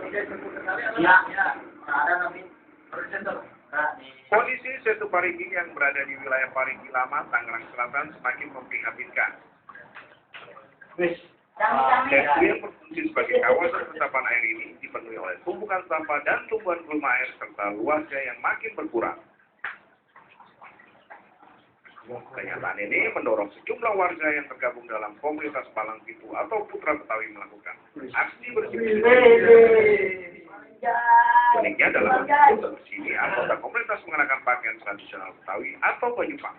Iya, ada tapi Kondisi Setu Parigi yang berada di wilayah Parigi Lama, Tangerang Selatan semakin memprihatinkan. Setu yang berfungsi sebagai kawasan resapan air ini dipenuhi oleh tumpukan sampah dan tumbuhan gulma air serta luasnya yang makin berkurang. Kenyataan ini mendorong sejumlah warga yang tergabung dalam komunitas Palang Pintu atau Putra Betawi melakukan aksi bersih-bersih. Uniknya dalam aksi bersih ini, anggota komunitas mengenakan pakaian tradisional Betawi atau baju pang.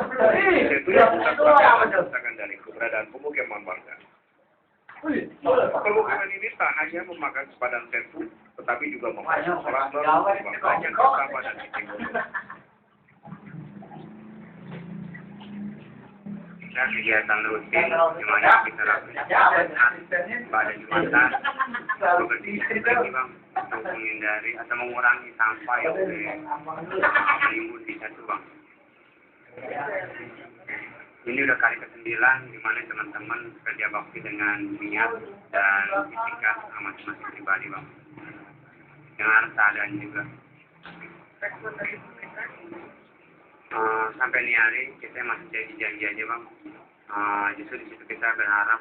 Setu yang bukan dari keberadaan pemukiman warga. Pemukiman ini tak hanya memakan sepadan setu, tetapi juga memakan orang banyak sampah dan titik. Dan kegiatan rutin di mana kita lakukan pada Jumatan bersih lagi bang untuk menghindari atau mengurangi sampah yang menimbun di Setu bang. Ini udah kali ke-9 di mana teman-teman kerja bakti dengan niat dan itikat masing-masing pribadi bang. Dengan keadaan juga. Sampai ini hari kita masih janji aja bang. Justru di situ kita berharap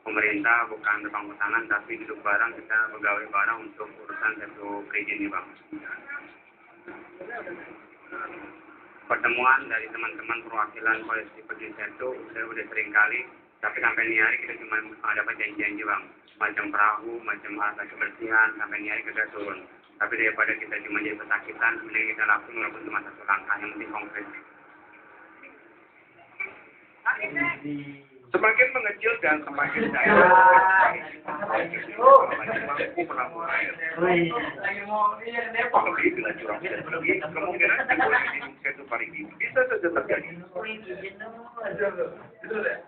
pemerintah bukan berpangku tangan tapi duduk bareng, kita bergaul bareng untuk urusan Setu Parigi ini bang. Pertemuan dari teman-teman perwakilan Polisi Peduli Setu saya udah sering kali, tapi sampai ini hari kita cuma dapat janji-janji bang, macam perahu, macam alat kebersihan, sampai ini hari kita turun. Tapi daripada kita cuma jadi pesakitan, mending kita langsung melakukan cuma satu langkah yang penting konkret. Semakin mengecil dan semakin cair, mampu menampung air. Terlebih bila curah hujan tinggi, kemungkinan timbul di Setu Parigi bisa saja terjadi.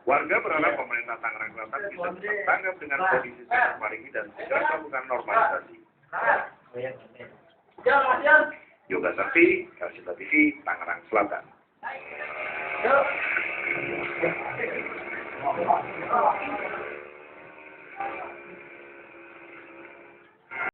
Warga berharap pemerintah Tangerang Selatan bisa cepat tanggap dengan kondisi Setu Parigi dan segera melakukan normalisasi. Yoga Sakti, Kasih TV, Tangerang Selatan.